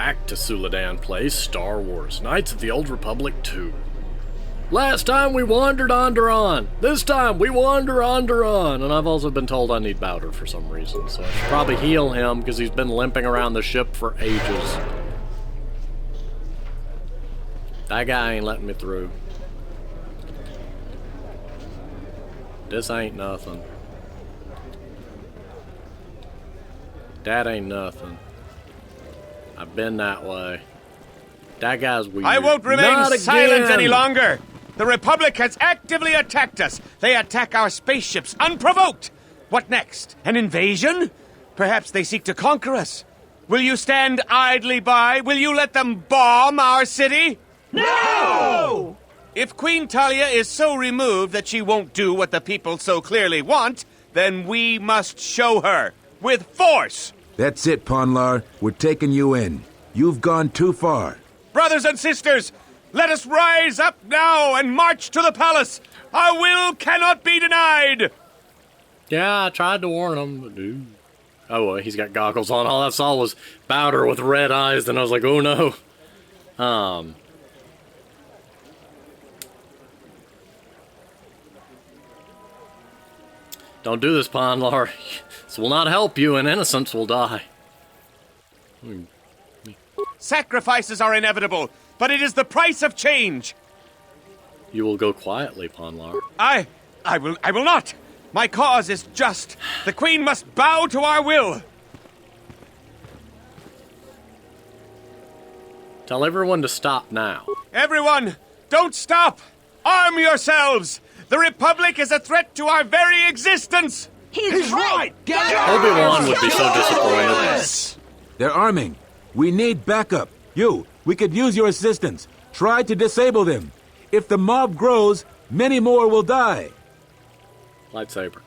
Back to Suladan Place, Star Wars, Knights of the Old Republic 2. Last time we wandered Onderon. This time we wander Onderon. And I've also been told I need Bowder for some reason, so I should probably heal him because he's been limping around the ship for ages. That guy ain't letting me through. This ain't nothing. That ain't nothing. I've been that way. That guy's weird. I won't remain Not silent again. any longer. The Republic has actively attacked us. They attack our spaceships unprovoked. What next? An invasion? Perhaps they seek to conquer us. Will you stand idly by? Will you let them bomb our city? No! If Queen Talia is so removed that she won't do what the people so clearly want, then we must show her. With force! That's it, Ponlar. We're taking you in. You've gone too far. Brothers and sisters, let us rise up now and march to the palace. Our will cannot be denied. Yeah, I tried to warn him, but dude. Oh, well, he's got goggles on. All I saw was Bowder with red eyes, and I was like, oh no. Don't do this, Ponlar. This will not help you, and innocents will die. Sacrifices are inevitable, but it is the price of change. You will go quietly, Ponlar. I will not. My cause is just. The Queen must bow to our will. Tell everyone to stop now. Everyone, don't stop. Arm yourselves. The Republic is a threat to our very existence. He's right! Obi-Wan would be so disappointed. They're arming. We need backup. We could use your assistance. Try to disable them. If the mob grows, many more will die. Lightsaber.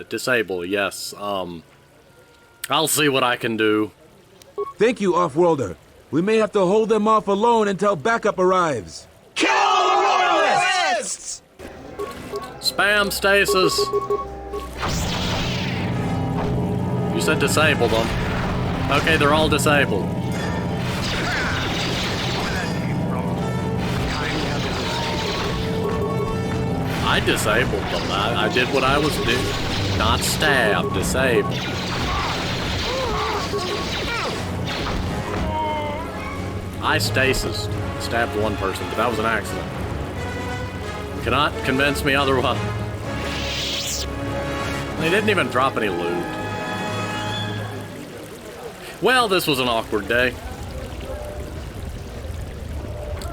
Disable, yes. I'll see what I can do. Thank you, Off-Worlder. We may have to hold them off alone until backup arrives. Kill the Royalists! Spam stasis. You said disable them. Okay, they're all disabled. I disabled them. I did what I was doing. Not stab, disable. I stasis. Stabbed one person, but that was an accident. You cannot convince me otherwise. They didn't even drop any loot. Well, this was an awkward day.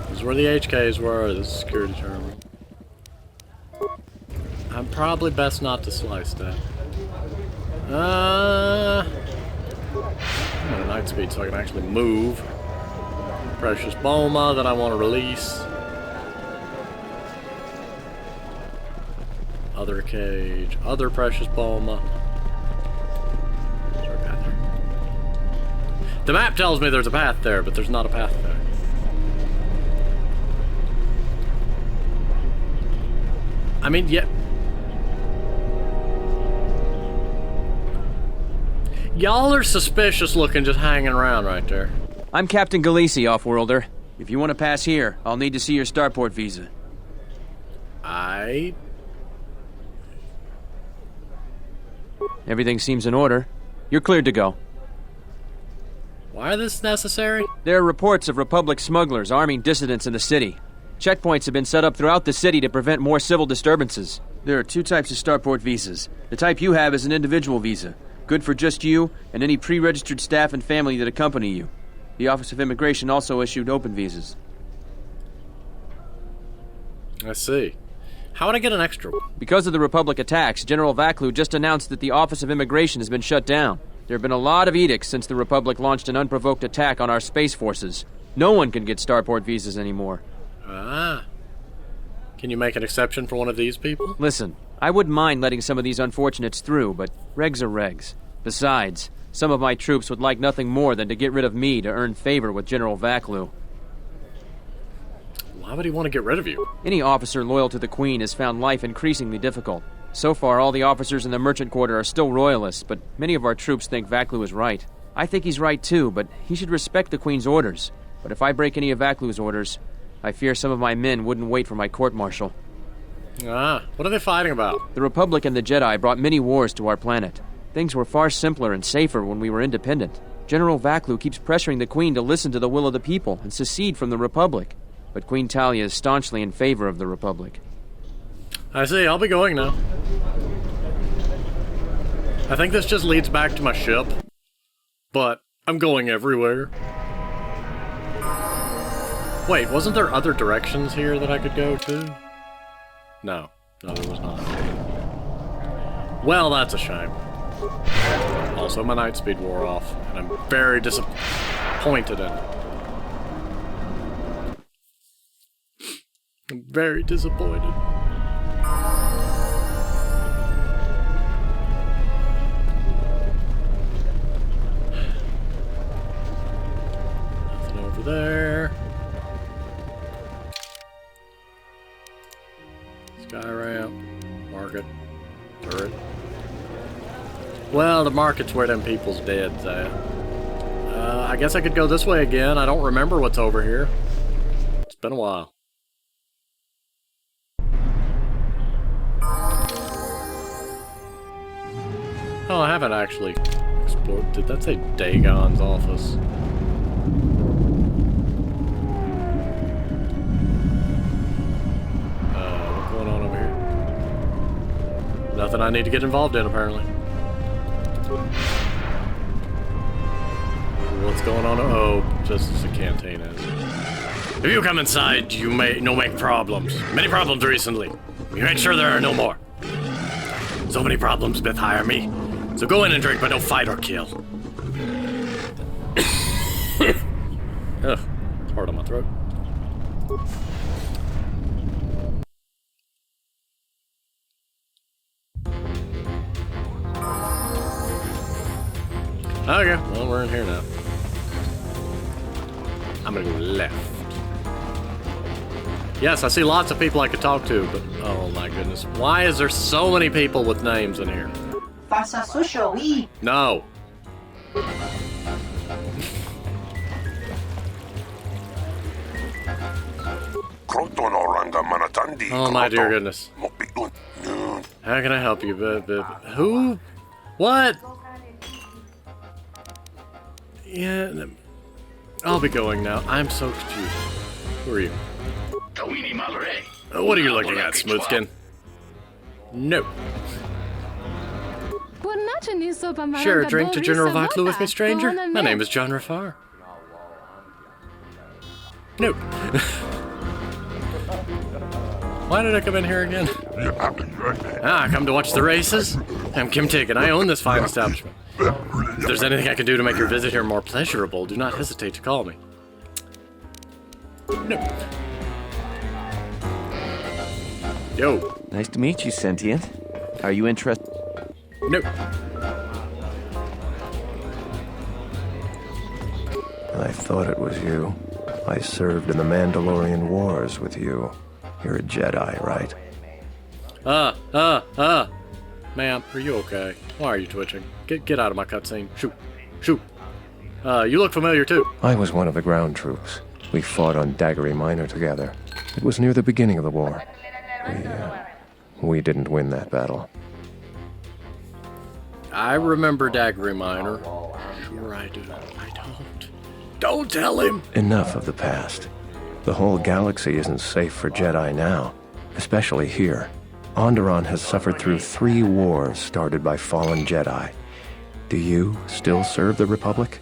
This is where the HKs were. This is security terminal. I'm probably best not to slice that. I'm at night speed so I can actually move. Precious Boma that I want to release. Other cage. Other Precious Boma. Is there a path there? The map tells me there's a path there, but there's not a path there. I mean, yeah. Y'all are suspicious looking just hanging around right there. I'm Captain Galisi, Off-Worlder. If you want to pass here, I'll need to see your starport visa. Everything seems in order. You're cleared to go. Why is this necessary? There are reports of Republic smugglers arming dissidents in the city. Checkpoints have been set up throughout the city to prevent more civil disturbances. There are two types of starport visas. The type you have is an individual visa, good for just you and any pre-registered staff and family that accompany you. The Office of Immigration also issued open visas. I see. How would I get an extra one? Because of the Republic attacks, General Vaklu just announced that the Office of Immigration has been shut down. There have been a lot of edicts since the Republic launched an unprovoked attack on our space forces. No one can get starport visas anymore. Ah. Can you make an exception for one of these people? Listen, I wouldn't mind letting some of these unfortunates through, but regs are regs. Besides, some of my troops would like nothing more than to get rid of me to earn favor with General Vaklu. Why would he want to get rid of you? Any officer loyal to the Queen has found life increasingly difficult. So far, all the officers in the Merchant Quarter are still royalists, but many of our troops think Vaklu is right. I think he's right too, but he should respect the Queen's orders. But if I break any of Vaklu's orders, I fear some of my men wouldn't wait for my court-martial. Ah, what are they fighting about? The Republic and the Jedi brought many wars to our planet. Things were far simpler and safer when we were independent. General Vaklu keeps pressuring the Queen to listen to the will of the people and secede from the Republic. But Queen Talia is staunchly in favor of the Republic. I see, I'll be going now. I think this just leads back to my ship. But I'm going everywhere. Wait, wasn't there other directions here that I could go to? No, there was not. Well, that's a shame. Also, my night speed wore off, and I'm very disappointed in it. I'm very disappointed. Nothing over there. Sky ramp, market, turret. Well, the market's where them people's dead's at. I guess I could go this way again. I don't remember what's over here. It's been a while. Oh, I haven't actually explored. Did that say Dagon's office? What's going on over here? Nothing I need to get involved in, apparently. What's going on? Oh, just a cantina. If you come inside, you may no make problems. Many problems recently. We make sure there are no more. So many problems Bith hire me. So go in and drink, but don't fight or kill. Ugh, it's hard on my throat. Okay, well, we're in here now. I'm gonna go left. Yes, I see lots of people I could talk to, but oh my goodness. Why is there so many people with names in here? Faça sushi, oui. No. Oh my dear goodness. How can I help you? Who? What? Yeah, I'll be going now. I'm so confused. Who are you? What are you looking at, Smoothskin? No. Share a drink to General Vaklu with me, stranger? My name is John Rafar. No. Why did I come in here again? I come to watch the races. I'm Kim Tig, and I own this fine establishment. If there's anything I can do to make your visit here more pleasurable, do not hesitate to call me. No. Yo. Nice to meet you, Sentient. Are you interested? No. I thought it was you. I served in the Mandalorian Wars with you. You're a Jedi, right? Ma'am, are you okay? Why are you twitching? Get out of my cutscene. Shoot. Shoot. You look familiar, too. I was one of the ground troops. We fought on Daggery Minor together. It was near the beginning of the war. We didn't win that battle. I remember Daggery Minor. Sure I do. I don't. Don't tell him! Enough of the past. The whole galaxy isn't safe for Jedi now, especially here. Onderon has suffered through 3 wars started by fallen Jedi. Do you still serve the Republic?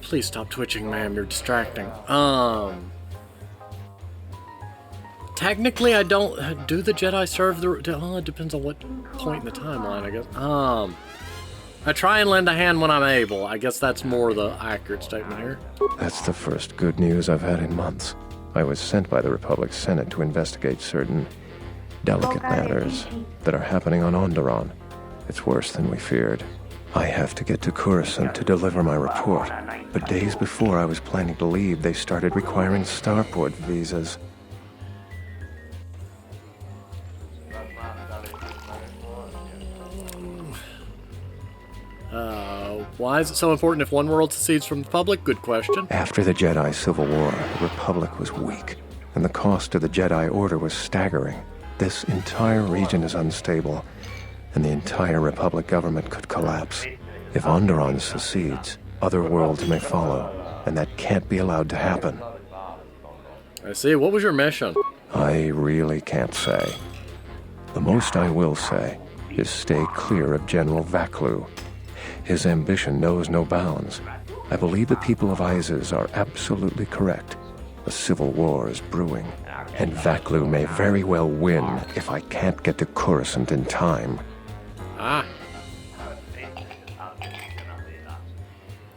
Please stop twitching, ma'am. You're distracting. Technically, I don't... Do the Jedi serve the... it depends on what point in the timeline, I guess. I try and lend a hand when I'm able. I guess that's more the accurate statement here. That's the first good news I've had in months. I was sent by the Republic Senate to investigate certain delicate matters that are happening on Onderon. It's worse than we feared. I have to get to Coruscant to deliver my report. But days before I was planning to leave, they started requiring starport visas. Why is it so important if one world secedes from the Republic? Good question. After the Jedi Civil War, the Republic was weak, and the cost to the Jedi Order was staggering. This entire region is unstable, and the entire Republic government could collapse. If Onderon secedes, other worlds may follow, and that can't be allowed to happen. I see. What was your mission? I really can't say. The most I will say is stay clear of General Vaklu. His ambition knows no bounds. I believe the people of Iziz are absolutely correct. A civil war is brewing, and Vaklu may very well win if I can't get to Coruscant in time. Ah.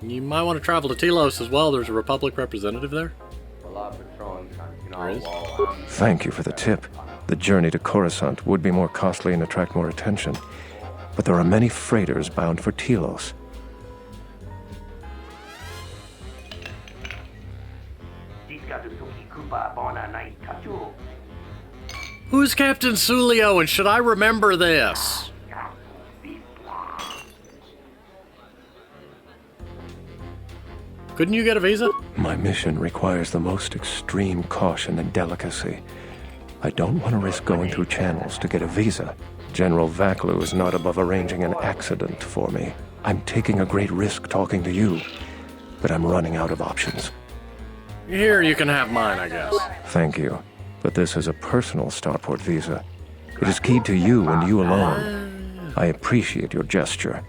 You might want to travel to Telos as well. There's a Republic representative there. There is. Thank you for the tip. The journey to Coruscant would be more costly and attract more attention, but there are many freighters bound for Telos. Who's Captain Sulio, and should I remember this? Couldn't you get a visa? My mission requires the most extreme caution and delicacy. I don't want to risk going through channels to get a visa. General Vaklu is not above arranging an accident for me. I'm taking a great risk talking to you, but I'm running out of options. Here, you can have mine, I guess. Thank you, but this is a personal starport visa. It is keyed to you and you alone. I appreciate your gesture,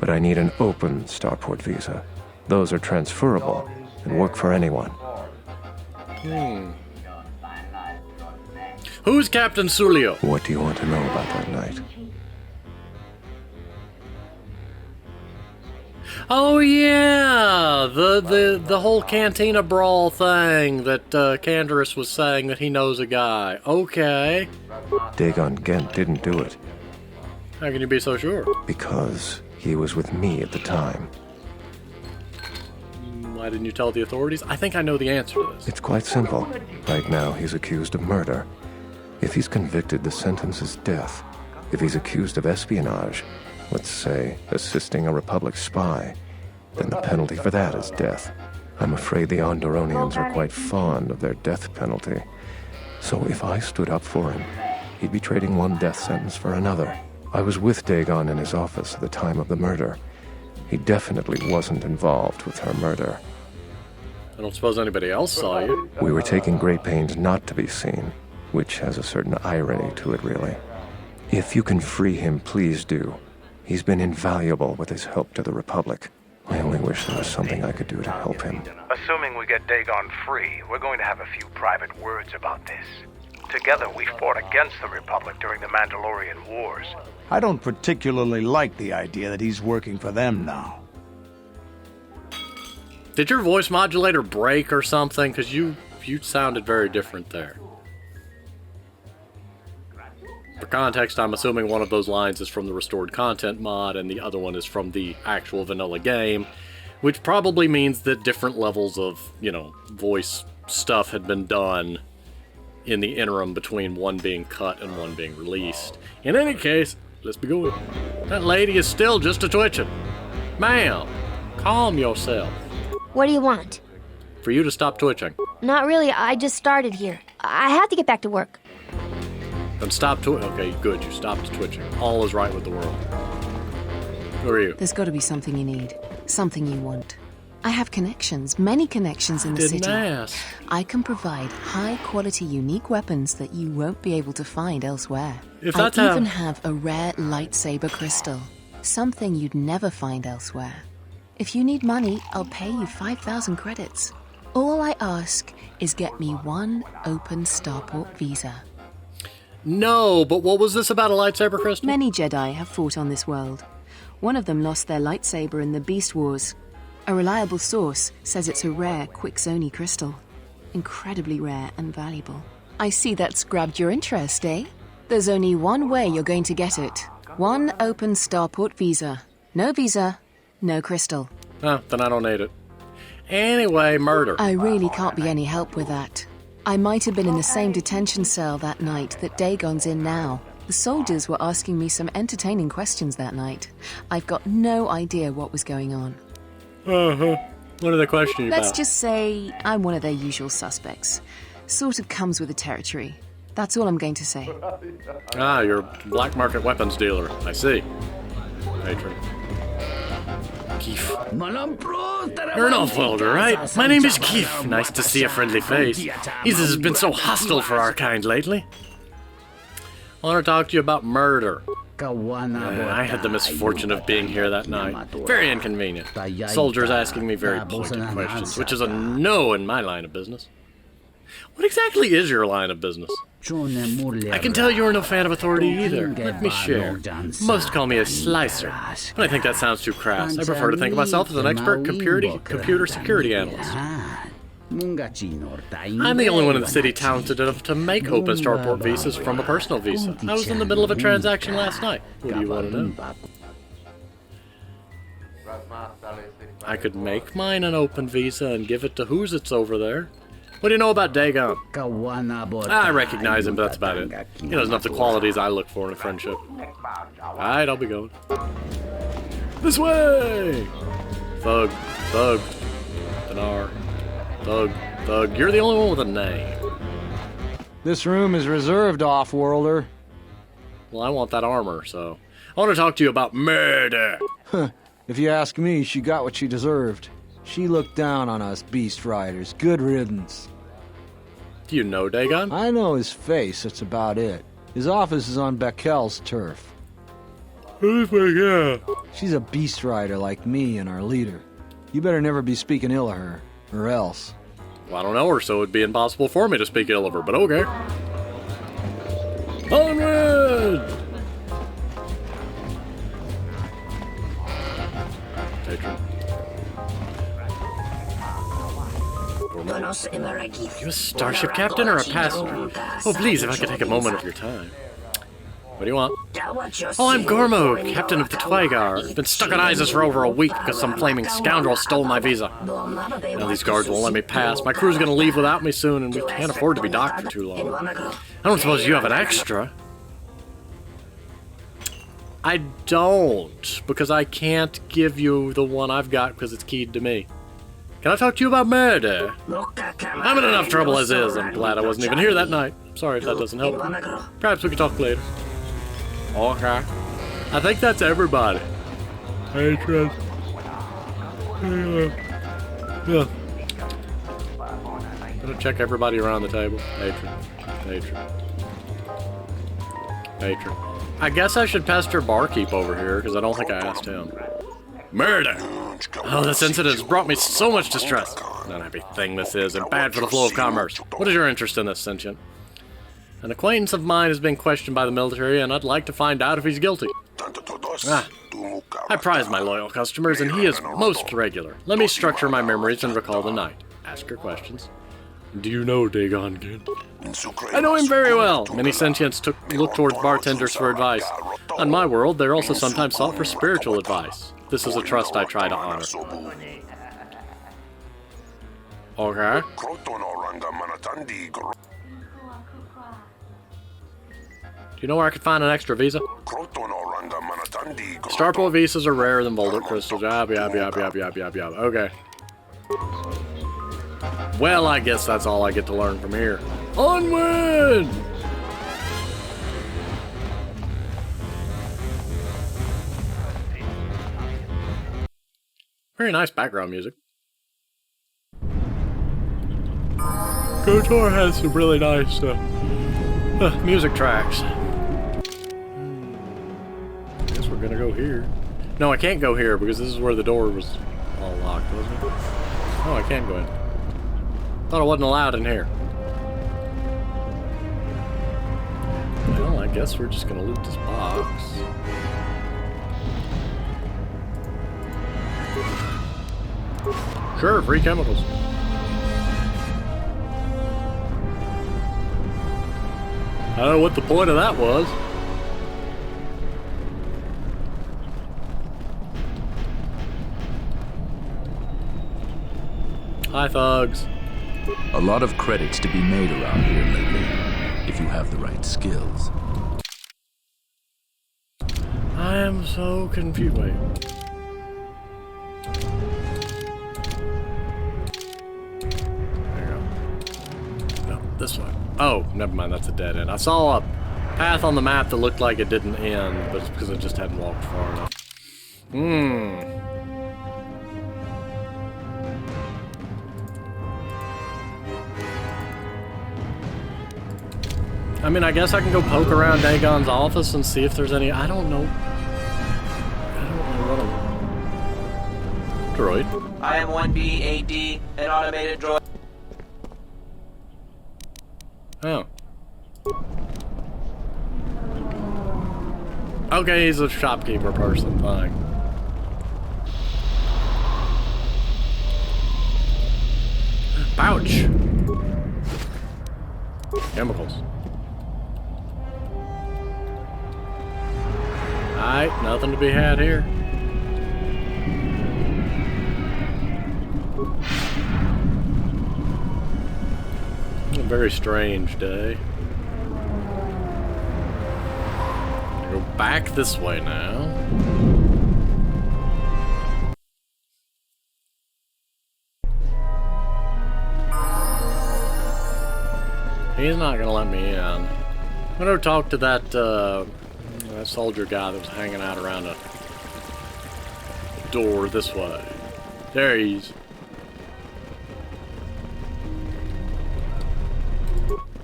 but I need an open starport visa. Those are transferable and work for anyone. Who's Captain Sulio? What do you want to know about that night? Oh yeah, the whole cantina brawl thing that Canderous was saying that he knows a guy. Okay. Dagon Gent didn't do it. How can you be so sure? Because he was with me at the time. Why didn't you tell the authorities? I think I know the answer to this. It's quite simple. Right now, he's accused of murder. If he's convicted, the sentence is death. If he's accused of espionage, let's say assisting a Republic spy, then the penalty for that is death. I'm afraid the Onderonians are quite fond of their death penalty. So if I stood up for him, he'd be trading one death sentence for another. I was with Dagon in his office at the time of the murder. He definitely wasn't involved with her murder. I don't suppose anybody else saw you. We were taking great pains not to be seen, which has a certain irony to it, really. If you can free him, please do. He's been invaluable with his help to the Republic. I only wish there was something I could do to help him. Assuming we get Dagon free, we're going to have a few private words about this. Together, we fought against the Republic during the Mandalorian Wars. I don't particularly like the idea that he's working for them now. Did your voice modulator break or something? Because you sounded very different there. For context, I'm assuming one of those lines is from the restored content mod and the other one is from the actual vanilla game, which probably means that different levels of, voice stuff had been done in the interim between one being cut and one being released. In any case, let's be going. That lady is still just a twitching. Ma'am, calm yourself. What do you want? For you to stop twitching. Not really, I just started here. I have to get back to work. Then stop twitching. Okay, good, you stopped twitching. All is right with the world. Who are you? There's got to be something you need. Something you want. I have connections, many connections in the city. Didn't ask. I can provide high-quality, unique weapons that you won't be able to find elsewhere. If I that's even have a rare lightsaber crystal. Something you'd never find elsewhere. If you need money, I'll pay you 5,000 credits. All I ask is get me one open starport visa. No, but what was this about a lightsaber crystal? Many Jedi have fought on this world. One of them lost their lightsaber in the Beast Wars. A reliable source says it's a rare Quixoni crystal. Incredibly rare and valuable. I see that's grabbed your interest, eh? There's only one way you're going to get it. One open starport visa. No visa, no crystal. Oh, then I don't need it. Anyway, murder. I really can't be any help with that. I might have been in the same detention cell that night that Dagon's in now. The soldiers were asking me some entertaining questions that night. I've got no idea what was going on. Uh-huh. What are they questioning you about? Let's just say I'm one of their usual suspects. Sort of comes with the territory. That's all I'm going to say. Ah, you're a black market weapons dealer. I see. Patron. Keith. You're an off-worlder, right? My name is Keith. Nice to see a friendly face. Iziz has been so hostile for our kind lately. I want to talk to you about murder. I had the misfortune of being here that night. Very inconvenient. Soldiers asking me very pointed questions, which is a no in my line of business. What exactly is your line of business? I can tell you're no fan of authority either. Let me share. Most call me a slicer, but I think that sounds too crass. I prefer to think of myself as an expert computer security analyst. I'm the only one in the city talented enough to make open starport visas from a personal visa. I was in the middle of a transaction last night. What do you want to know? I could make mine an open visa and give it to who's it's over there. What do you know about Dagon? I recognize him, but that's about it. He doesn't have the qualities I look for in a friendship. Alright, I'll be going. This way! Thug. Dinar. Thug. You're the only one with a name. This room is reserved, off-worlder. Well, I want that armor, so... I want to talk to you about murder! If you ask me, she got what she deserved. She looked down on us beast riders. Good riddance. Do you know Dagon? I know his face, that's about it. His office is on Bekel's turf. Who's Bekel? She's a beast rider like me and our leader. You better never be speaking ill of her, or else. Well, I don't know her, so it'd be impossible for me to speak ill of her, but okay. Onward! Patron. You a starship captain or a passenger? Oh, please, if I could take a moment of your time. What do you want? Oh, I'm Gormo, captain of the Twygar. I've been stuck on Iziz for over a week because some flaming scoundrel stole my visa. Now these guards won't let me pass. My crew's gonna leave without me soon, and we can't afford to be docked for too long. I don't suppose you have an extra? I don't, because I can't give you the one I've got because it's keyed to me. Can I talk to you about murder? I'm in enough trouble as is. I'm glad I wasn't even here that night. Sorry if that doesn't help. Perhaps we can talk later. Okay. I think that's everybody. Patron. Yeah. Gonna check everybody around the table. Patron. I guess I should pester Barkeep over here, because I don't think I asked him. Murder! Oh, this incident has brought me so much distress. An unhappy thing this is, and bad for the flow of commerce. What is your interest in this, Sentient? An acquaintance of mine has been questioned by the military, and I'd like to find out if he's guilty. I prize my loyal customers, and he is most regular. Let me structure my memories and recall the night. Ask your questions. Do you know Dagon, kid? I know him very well. Many sentients look towards bartenders for advice. On my world, they're also sometimes sought for spiritual advice. This is a trust I try to honor. Okay. Do you know where I could find an extra visa? Starport visas are rarer than Voldic crystals. Yab. Okay. Well, I guess that's all I get to learn from here. Onward! Very nice background music. KOTOR has some really nice music tracks. Guess we're gonna go here. No, I can't go here because this is where the door was all locked, wasn't it? Oh, I can go in. Thought I wasn't allowed in here. Well, I guess we're just gonna loot this box. Sure, free chemicals. I don't know what the point of that was. Hi, thugs. A lot of credits to be made around here lately, if you have the right skills. I'm so confused. Wait. There you go. No, this way. Oh, never mind. That's a dead end. I saw a path on the map that looked like it didn't end, but it's because I just hadn't walked far enough. I mean, I guess I can go poke around Dagon's office and see if there's any... I don't know what I'm... Droid. I am 1B-AD, an automated droid. Oh. Okay, he's a shopkeeper person, fine. Pouch! Chemicals. Alright, nothing to be had here. A very strange day. Go back this way now. He's not gonna let me in. I'm gonna talk to that soldier guy that was hanging out around a door this way. There he is.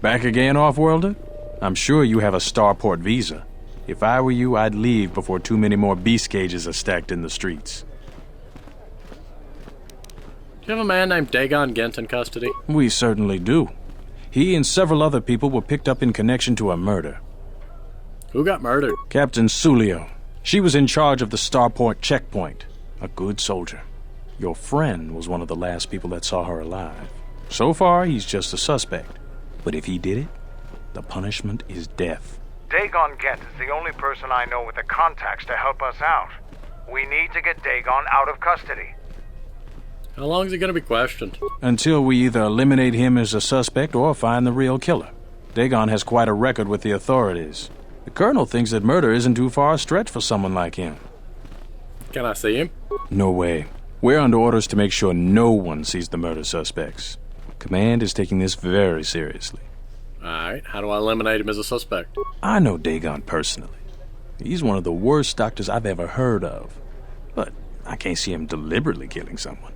Back again, Off-Worlder? I'm sure you have a starport visa. If I were you, I'd leave before too many more beast cages are stacked in the streets. Do you have a man named Dagon Gent in custody? We certainly do. He and several other people were picked up in connection to a murder. Who got murdered? Captain Sulio. She was in charge of the starport checkpoint. A good soldier. Your friend was one of the last people that saw her alive. So far, he's just a suspect. But if he did it, the punishment is death. Dagon Gent is the only person I know with the contacts to help us out. We need to get Dagon out of custody. How long is he going to be questioned? Until we either eliminate him as a suspect or find the real killer. Dagon has quite a record with the authorities. The Colonel thinks that murder isn't too far a stretch for someone like him. Can I see him? No way. We're under orders to make sure no one sees the murder suspects. Command is taking this very seriously. Alright, how do I eliminate him as a suspect? I know Dagon personally. He's one of the worst doctors I've ever heard of. But I can't see him deliberately killing someone.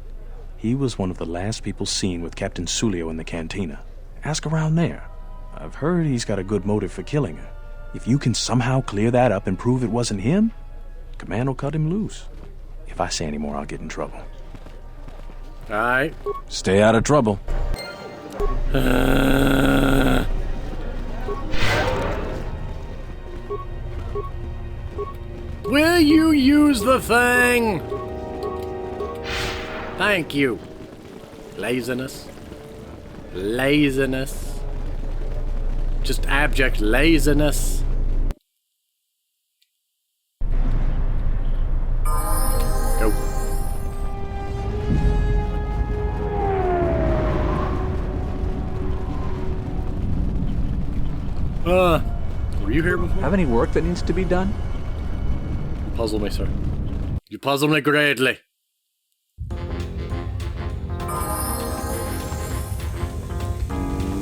He was one of the last people seen with Captain Sulio in the cantina. Ask around there. I've heard he's got a good motive for killing her. If you can somehow clear that up and prove it wasn't him, Command will cut him loose. If I say any more, I'll get in trouble. Alright. Stay out of trouble. Will you use the thing? Thank you. Laziness. Laziness. Just abject laziness. Go. Were you here before? Have any work that needs to be done? Puzzle me, sir. You puzzle me greatly.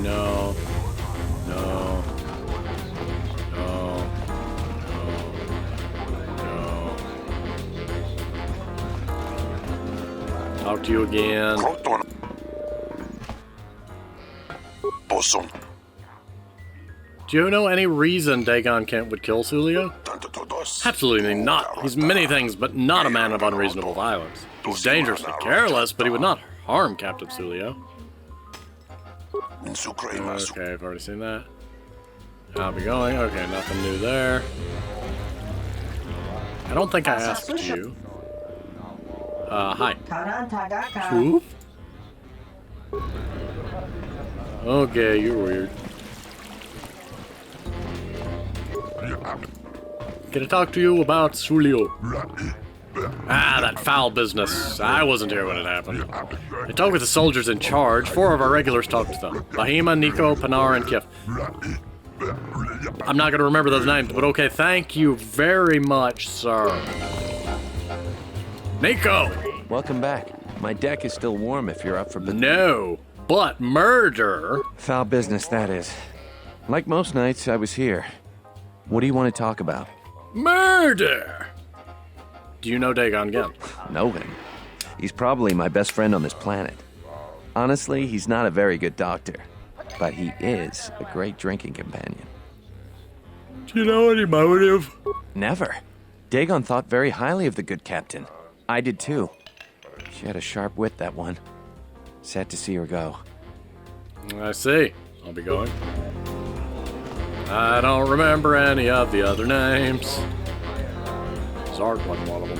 No. No. No. No. No. Talk to you again. Do you know any reason Dagon Kent would kill Sulio? Absolutely not. He's many things, but not a man of unreasonable violence. He's dangerously careless, but he would not harm Captain Sulio. Okay, I've already seen that. I'll be going. Okay, nothing new there. I don't think I asked you. Hi. Who? Okay, you're weird. Can I talk to you about Sulio? Ah, that foul business. I wasn't here when it happened. I talked with the soldiers in charge. 4 of our regulars talked to them. Bahima, Nico, Pinar, and Kif. I'm not going to remember those names, but okay, thank you very much, sir. Nico! Welcome back. My deck is still warm if you're up for... No, but murder? Foul business, that is. Like most nights, I was here. What do you want to talk about? Murder! Do you know Dagon Gem? Know him? He's probably my best friend on this planet. Honestly, he's not a very good doctor, but he is a great drinking companion. Do you know any motive? Never. Dagon thought very highly of the good captain. I did too. She had a sharp wit, that one. Sad to see her go. I see. I'll be going. I don't remember any of the other names. Zark wasn't one of them.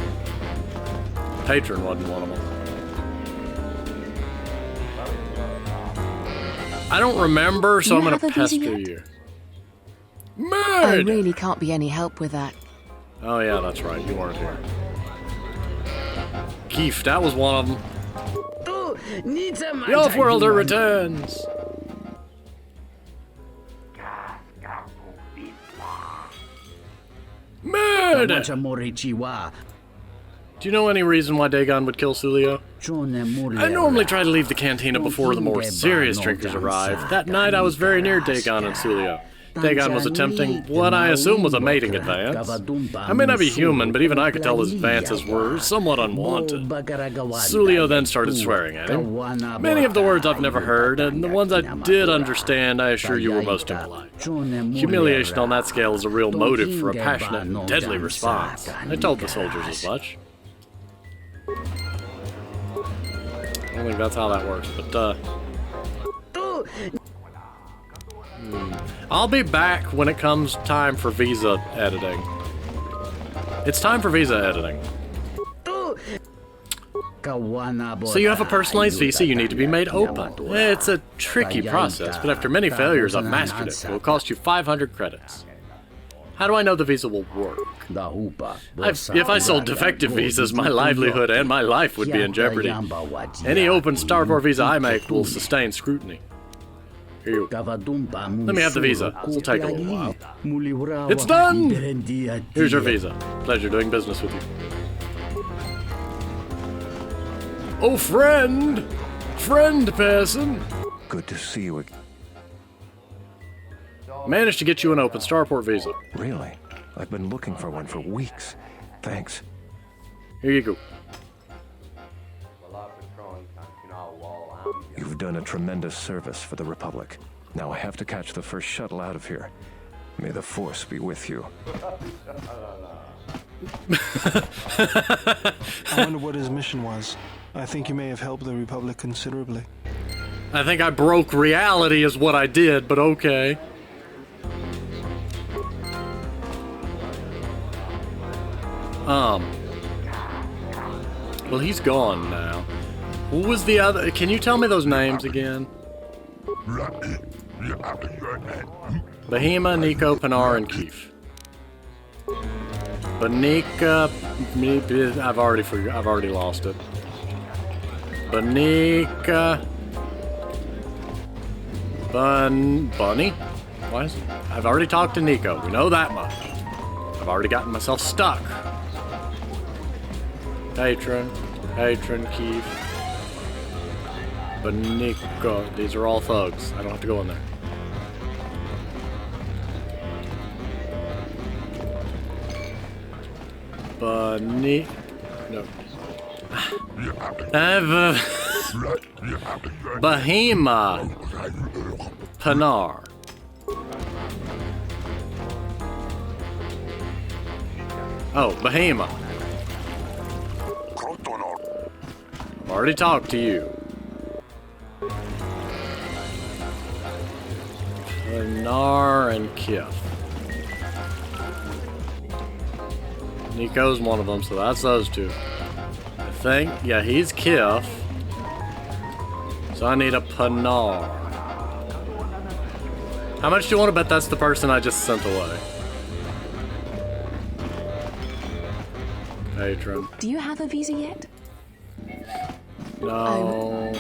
Patron wasn't one of them. I don't remember, so I'm gonna pester you. I really can't be any help with that. Oh yeah, that's right. You weren't here. Keef, that was one of them. The Off-Worlder returns! Murder! Do you know any reason why Dagon would kill Sulio? I normally try to leave the cantina before the more serious drinkers arrive. That night I was very near Dagon and Sulio. Dagon was attempting what I assume was a mating advance. I may not be human, but even I could tell his advances were somewhat unwanted. Sulio then started swearing at him. Many of the words I've never heard, and the ones I did understand, I assure you were most impolite. Humiliation on that scale is a real motive for a passionate and deadly response. I told the soldiers as much. I don't think that's how that works, but, I'll be back when it comes time for visa editing. It's time for visa editing. So you have a personalized visa you need to be made open. It's a tricky process, but after many failures I've mastered it. It will cost you 500 credits. How do I know the visa will work? If I sold defective visas, my livelihood and my life would be in jeopardy. Any open Starport visa I make will sustain scrutiny. Here you go. Let me have the visa. This will take a little while. It's done! Here's your visa. Pleasure doing business with you. Oh, friend! Friend person! Good to see you again. Managed to get you an open Starport visa. Really? I've been looking for one for weeks. Thanks. Here you go. You've done a tremendous service for the Republic. Now I have to catch the first shuttle out of here. May the Force be with you. I wonder what his mission was. I think you may have helped the Republic considerably. I think I broke reality is what I did, but okay. Well, he's gone now. Who was the other? Can you tell me those names again? Bahima, Nico, Pinar, and Keef. Banika, I've already lost it. Banika, Bunny? Why is it? I've already talked to Nico. We know that much. I've already gotten myself stuck. Patron, Keef. Banika. These are all thugs. I don't have to go in there. No. Bahima. Pinar. Oh, Bahima. I've already talked to you. Pinar and Kif. Nico's one of them, so that's those two. I think, yeah, he's Kif. So I need a Pinar. How much do you want to bet that's the person I just sent away? Patron. Do you have a visa yet? No.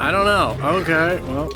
I don't know. Okay, well.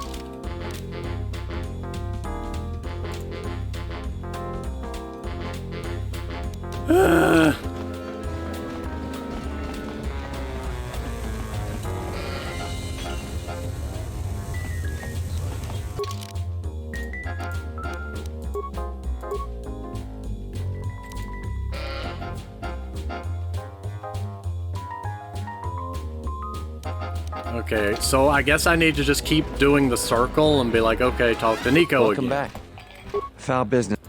Okay, so I guess I need to just keep doing the circle and be like, okay, talk to Nico Welcome again. back. Foul business.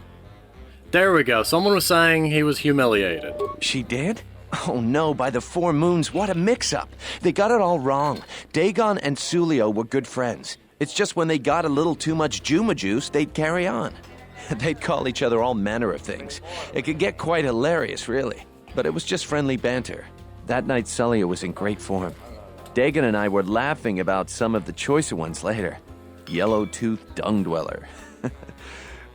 There we go. Someone was saying he was humiliated. She did? Oh no, by the 4 moons, what a mix-up. They got it all wrong. Dagon and Sulio were good friends. It's just when they got a little too much Juma juice, they'd carry on. They'd call each other all manner of things. It could get quite hilarious, really. But it was just friendly banter. That night, Sulio was in great form. Dagon and I were laughing about some of the choicer ones later. Yellow-toothed dung dweller.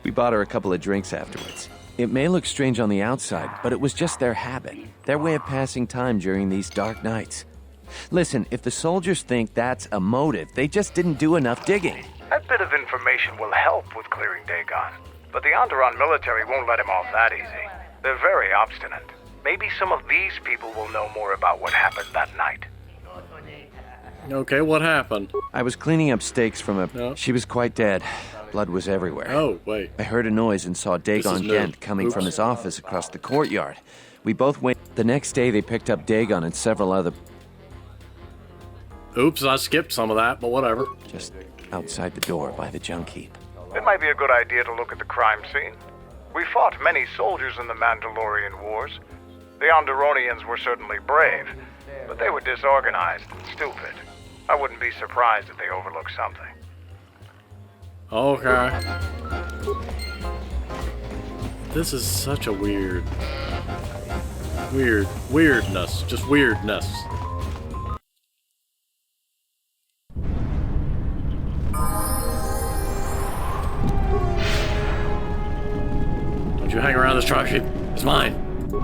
We bought her a couple of drinks afterwards. It may look strange on the outside, but it was just their habit, their way of passing time during these dark nights. Listen, if the soldiers think that's a motive, they just didn't do enough digging. That bit of information will help with clearing Dagon, but the Onderon military won't let him off that easy. They're very obstinate. Maybe some of these people will know more about what happened that night. Okay, what happened? I was cleaning up steaks from a... No. She was quite dead. Blood was everywhere. Oh, wait. I heard a noise and saw Dagon Gent coming from his office across the courtyard. We both went... The next day, they picked up Dagon and several other... Oops, I skipped some of that, but whatever. Just outside the door by the junk heap. It might be a good idea to look at the crime scene. We fought many soldiers in the Mandalorian Wars. The Onderonians were certainly brave, but they were disorganized and stupid. I wouldn't be surprised if they overlooked something. Okay. This is such a weirdness. Just weirdness. Don't you hang around this truck. It's mine.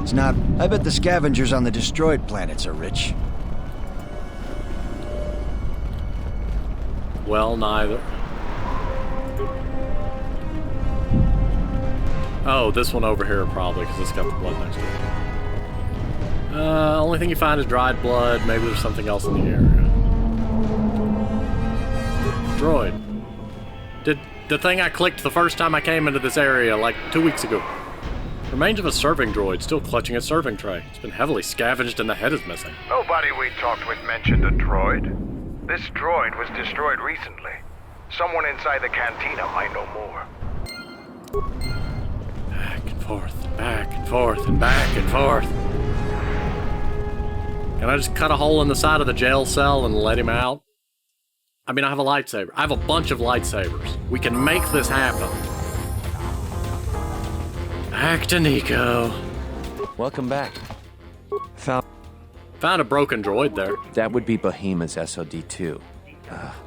It's not. I bet the scavengers on the destroyed planets are rich. Well, neither. Oh, this one over here probably, because it's got the blood next to it. Only thing you find is dried blood. Maybe there's something else in the area. Droid. Did the thing I clicked the first time I came into this area, like 2 weeks ago. Remains of a serving droid still clutching a serving tray. It's been heavily scavenged and the head is missing. Nobody we talked with mentioned a droid. This droid was destroyed recently. Someone inside the cantina might know more. Back and forth, back and forth, and back and forth. Can I just cut a hole in the side of the jail cell and let him out? I mean, I have a lightsaber. I have a bunch of lightsabers. We can make this happen. Back to Nico. Welcome back. Found a broken droid there. That would be Behemoth's SOD-2.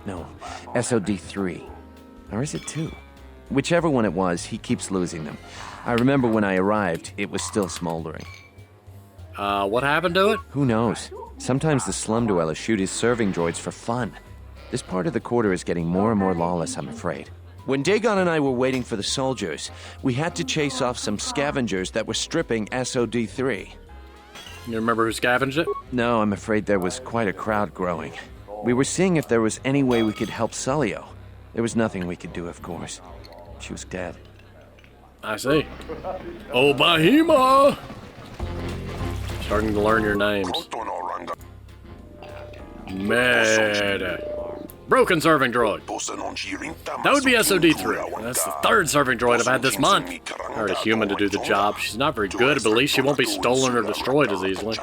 No, SOD-3. Or is it 2? Whichever one it was, he keeps losing them. I remember when I arrived, it was still smoldering. What happened to it? Who knows? Sometimes the slum dwellers shoot his serving droids for fun. This part of the quarter is getting more and more lawless, I'm afraid. When Dagon and I were waiting for the soldiers, we had to chase off some scavengers that were stripping SOD-3. You remember who scavenged it? No, I'm afraid there was quite a crowd growing. We were seeing if there was any way we could help Sulio. There was nothing we could do, of course. She was dead. I see. Oh, Bahima! Starting to learn your names. Mad. Broken serving droid. That would be SOD-3. That's the third serving droid I've had this month. I hired a human to do the job. She's not very good, but at least she won't be stolen or destroyed as easily.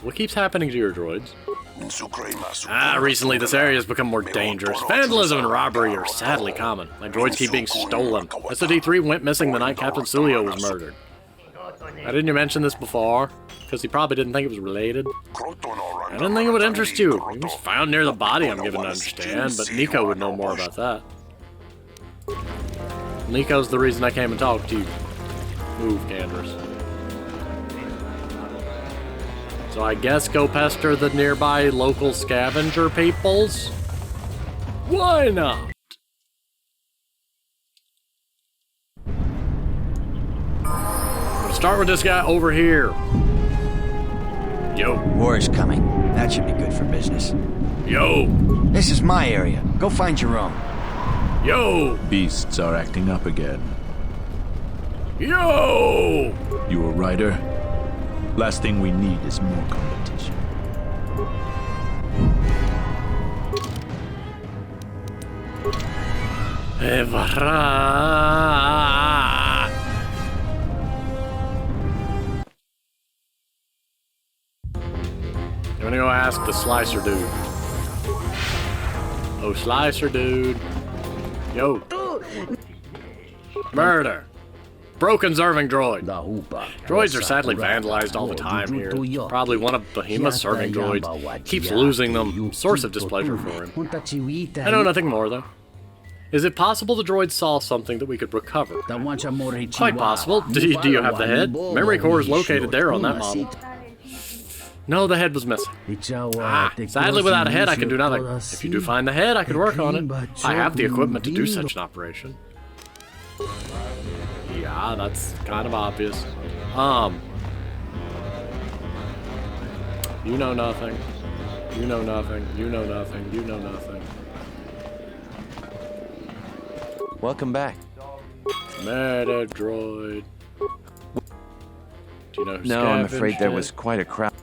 What keeps happening to your droids? Recently this area has become more dangerous. Vandalism and robbery are sadly common. My droids keep being stolen. SOD-3 went missing the night Captain Sulio was murdered. Didn't you mention this before? Because he probably didn't think it was related. I didn't think it would interest you. He was found near the body, I'm given to understand, but Nico would know more about that. Nico's the reason I came and talked to you. Move, Canderous. So I guess go pester the nearby local scavenger peoples? Why not? We'll start with this guy over here. Yo. War's coming. That should be good for business. Yo. This is my area. Go find your own. Yo. Beasts are acting up again. Yo. You a rider? Last thing we need is more competition. I'm gonna go ask the Slicer dude. Oh, Slicer dude. Yo. Murder. Broken serving droid. Droids are sadly vandalized all the time here. Probably one of Behemoth's serving droids keeps losing them. Source of displeasure for him. I know nothing more, though. Is it possible the droid saw something that we could recover? Quite possible. Do you have the head? Memory core is located there on that model. No, the head was missing. Sadly, without a head, I can do nothing. If you do find the head, I could work on it. I have the equipment to do such an operation. Yeah, that's kind of obvious. You know nothing. You know nothing. You know nothing. You know nothing. Welcome back. Meta droid. Do you know who No, I'm afraid there was quite a crowd.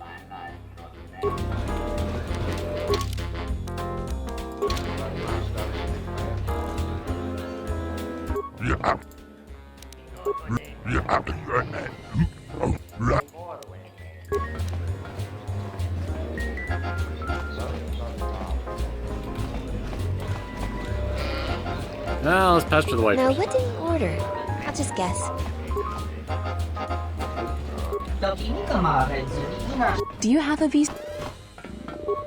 Now let's pester the waitress. Now, what did you order? I'll just guess. Do you have a visa?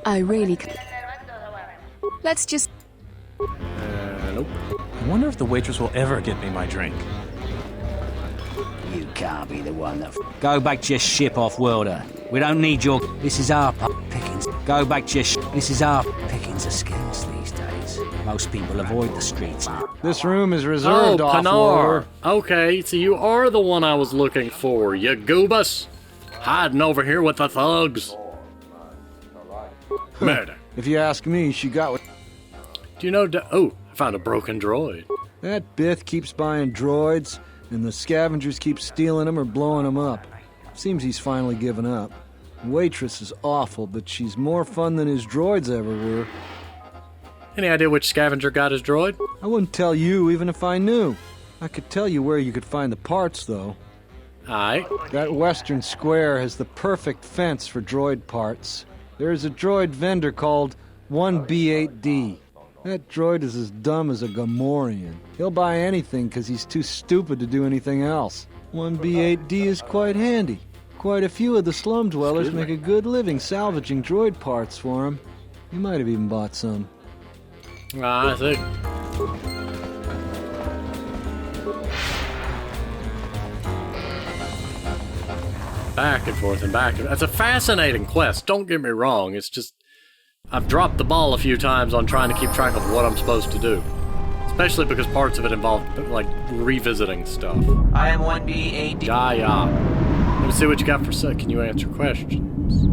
I really. Let's just. Nope. I wonder if the waitress will ever get me my drink. You can't be the one that. Go back to your ship, off-worlder. We don't need your. This is our pickings. Go back to your ship. This is our pickings of skins these days. Most people avoid the streets. This room is reserved, Panar. off-worlder. Okay, so you are the one I was looking for, you goobus. Hiding over here with the thugs. Murder. If you ask me, she got what... Do you know... Oh, I found a broken droid. That Bith keeps buying droids, and the scavengers keep stealing them or blowing them up. Seems he's finally given up. The waitress is awful, but she's more fun than his droids ever were. Any idea which scavenger got his droid? I wouldn't tell you even if I knew. I could tell you where you could find the parts, though. Aye. That western square has the perfect fence for droid parts. There's a droid vendor called 1B8D. That droid is as dumb as a Gamorrean. He'll buy anything because he's too stupid to do anything else. 1B8D is quite handy. Quite a few of the slum dwellers make a good living salvaging droid parts for him. He might have even bought some. I see. Back and forth and back. That's a fascinating quest, don't get me wrong. It's just, I've dropped the ball a few times on trying to keep track of what I'm supposed to do. Especially because parts of it involve, like, revisiting stuff. I am 1B8D. Yeah. Let me see what you got for sec. Can you answer questions?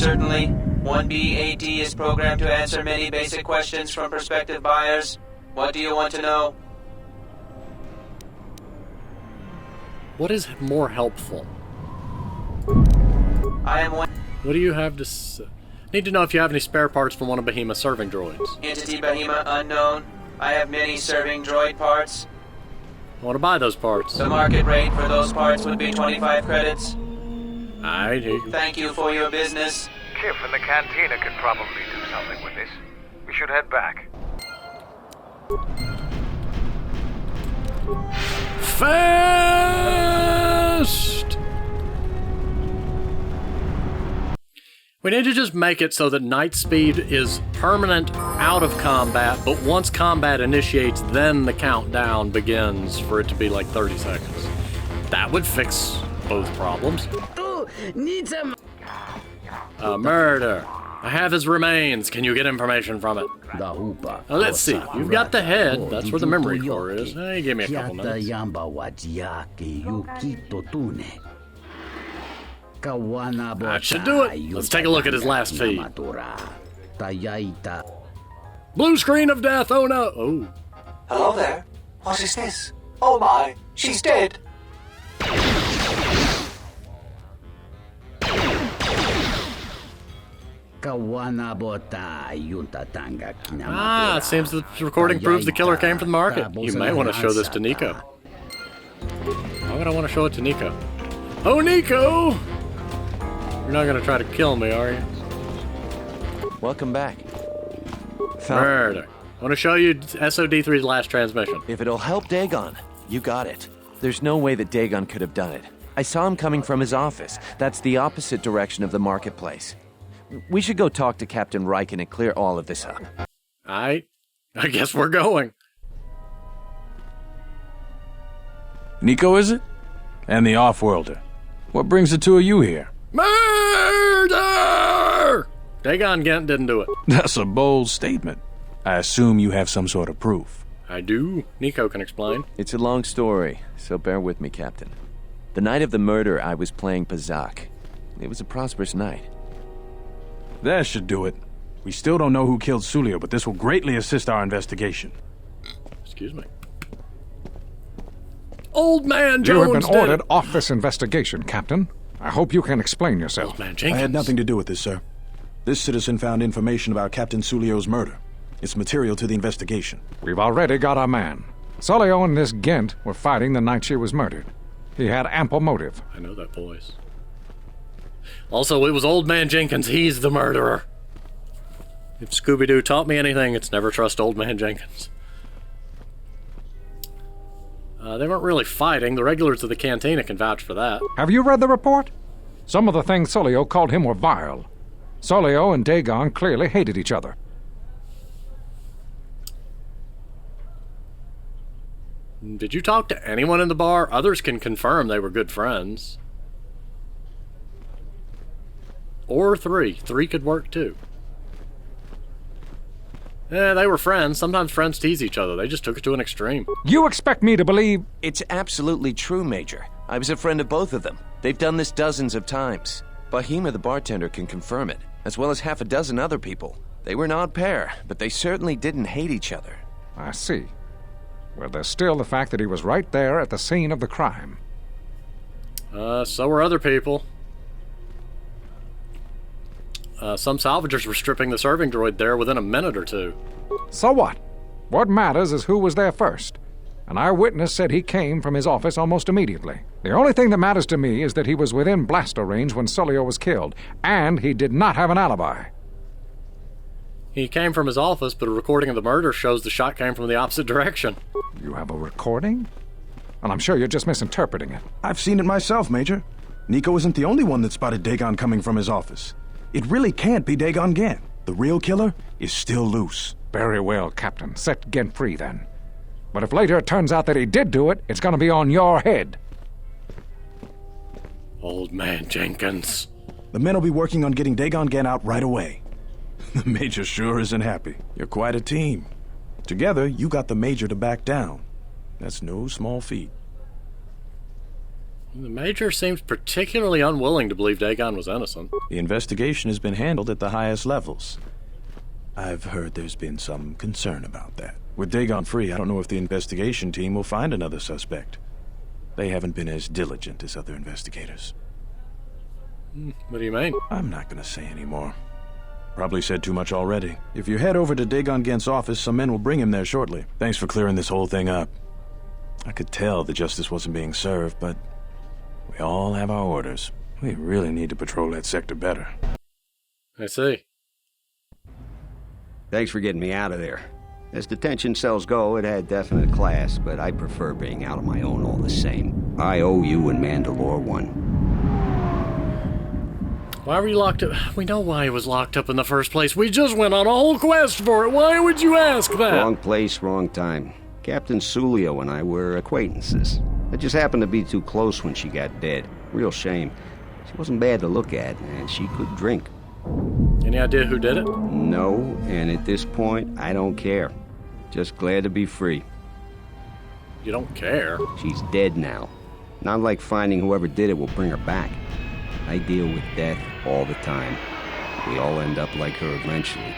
Certainly. 1B8D is programmed to answer many basic questions from prospective buyers. What do you want to know? What is more helpful? I am one. What do you have to say? Need to know if you have any spare parts for one of Behemoth's serving droids. Entity Behemoth unknown. I have many serving droid parts. I want to buy those parts. The market rate for those parts would be 25 credits. Alright, here you go. Thank you for your business. Kip and the Cantina could probably do something with this. We should head back. Fast! We need to just make it so that night speed is permanent out of combat, but once combat initiates, then the countdown begins for it to be like 30 seconds. That would fix both problems. A murder. I have his remains. Can you get information from it? Let's see. You've got the head. That's where the memory core is. Hey, give me a couple minutes. That should do it. Let's take a look at his last feed. Blue screen of death. Oh no. Oh. Hello there. What is this? Oh my, she's dead. It seems the recording proves the killer came from the market. You may want to show this to Nico. Why would I want to show it to Nico? Oh, Nico! You're not going to try to kill me, are you? Welcome back. Murder. I want to show you SOD3's last transmission. If it'll help Dagon, you got it. There's no way that Dagon could have done it. I saw him coming from his office. That's the opposite direction of the marketplace. We should go talk to Captain Riken and clear all of this up. I guess we're going. Nico, is it? And the off-worlder. What brings the two of you here? Murder! Dagon Gent didn't do it. That's a bold statement. I assume you have some sort of proof. I do. Nico can explain. It's a long story, so bear with me, Captain. The night of the murder, I was playing Pazak. It was a prosperous night. That should do it. We still don't know who killed Sulio, but this will greatly assist our investigation. Excuse me. Old Man Jones! You have been ordered off this investigation, Captain. I hope you can explain yourself. Old Man I Jenkins. had nothing to do with this, sir. This citizen found information about Captain Sulio's murder. It's material to the investigation. We've already got our man. Sulio and this Gent were fighting the night she was murdered. He had ample motive. I know that voice. Also, it was Old Man Jenkins. He's the murderer. If Scooby-Doo taught me anything, it's never trust Old Man Jenkins. They weren't really fighting. The regulars of the cantina can vouch for that. Have you read the report? Some of the things Sulio called him were vile. Sulio and Dagon clearly hated each other. Did you talk to anyone in the bar? Others can confirm they were good friends. Or three. Three could work too. Yeah, they were friends. Sometimes friends tease each other. They just took it to an extreme. You expect me to believe... It's absolutely true, Major. I was a friend of both of them. They've done this dozens of times. Bahima, the bartender, can confirm it, as well as half a dozen other people. They were an odd pair, but they certainly didn't hate each other. I see. Well, there's still the fact that he was right there at the scene of the crime. So were other people. Some salvagers were stripping the serving droid there within a minute or two. So what? What matters is who was there first. An eyewitness said he came from his office almost immediately. The only thing that matters to me is that he was within blaster range when Sulio was killed, and he did not have an alibi. He came from his office, but a recording of the murder shows the shot came from the opposite direction. You have a recording? Well, I'm sure you're just misinterpreting it. I've seen it myself, Major. Nico isn't the only one that spotted Dagon coming from his office. It really can't be Dagon Gent. The real killer is still loose. Very well, Captain. Set Gent free, then. But if later it turns out that he did do it, it's going to be on your head. Old Man Jenkins. The men will be working on getting Dagon Gent out right away. The Major sure isn't happy. You're quite a team. Together, you got the Major to back down. That's no small feat. The Major seems particularly unwilling to believe Dagon was innocent. The investigation has been handled at the highest levels. I've heard there's been some concern about that. With Dagon free, I don't know if the investigation team will find another suspect. They haven't been as diligent as other investigators. What do you mean? I'm not gonna say any more. Probably said too much already. If you head over to Dagon Gent's office, some men will bring him there shortly. Thanks for clearing this whole thing up. I could tell the justice wasn't being served, but we all have our orders. We really need to patrol that sector better. I see. Thanks for getting me out of there. As detention cells go, it had definite class, but I prefer being out on my own all the same. I owe you and Mandalore one. Why were you locked up? We know why he was locked up in the first place. We just went on a whole quest for it. Why would you ask that? Wrong place, wrong time. Captain Sulio and I were acquaintances. I just happened to be too close when she got dead. Real shame. She wasn't bad to look at, and she could drink. Any idea who did it? No, and at this point, I don't care. Just glad to be free. You don't care? She's dead now. Not like finding whoever did it will bring her back. I deal with death all the time. We all end up like her eventually.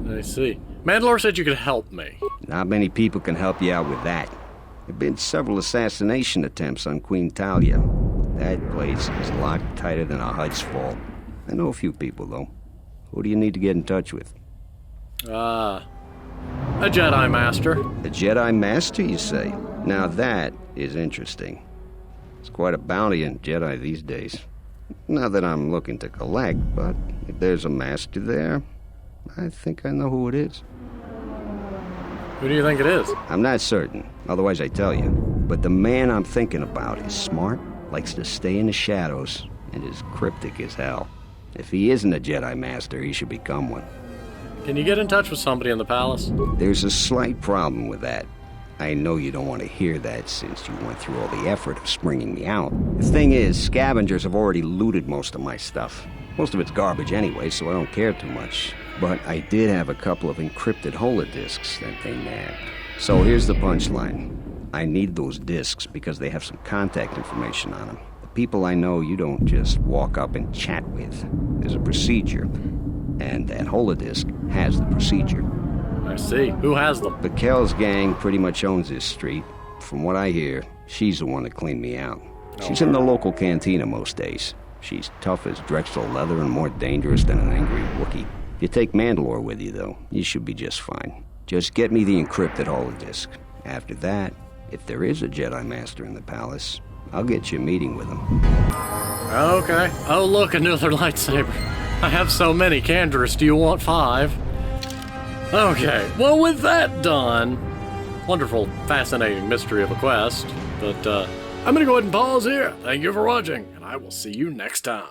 I see. Mandalore said you could help me. Not many people can help you out with that. There have been several assassination attempts on Queen Talia. That place is locked tighter than a Hud's fault. I know a few people, though. Who do you need to get in touch with? A Jedi Master. A Jedi Master, you say? Now that is interesting. It's quite a bounty in Jedi these days. Not that I'm looking to collect, but if there's a master there, I think I know who it is. Who do you think it is? I'm not certain, otherwise I'd tell you. But the man I'm thinking about is smart, likes to stay in the shadows, and is cryptic as hell. If he isn't a Jedi Master, he should become one. Can you get in touch with somebody in the palace? There's a slight problem with that. I know you don't want to hear that since you went through all the effort of springing me out. The thing is, scavengers have already looted most of my stuff. Most of it's garbage anyway, so I don't care too much. But I did have a couple of encrypted holodisks that they nabbed. So here's the punchline. I need those disks because they have some contact information on them. The people I know you don't just walk up and chat with. There's a procedure. And that holodisk has the procedure. I see. Who has them? The Kells gang pretty much owns this street. From what I hear, she's the one that cleaned me out. She's in the local cantina most days. She's tough as Drexel leather and more dangerous than an angry Wookiee. If you take Mandalore with you, though, you should be just fine. Just get me the encrypted holodisk. After that, if there is a Jedi Master in the palace, I'll get you a meeting with him. Okay. Oh, look, another lightsaber. I have so many. Canderous, do you want 5? Okay, well, with that done, wonderful, fascinating mystery of a quest, but I'm gonna go ahead and pause here. Thank you for watching, and I will see you next time.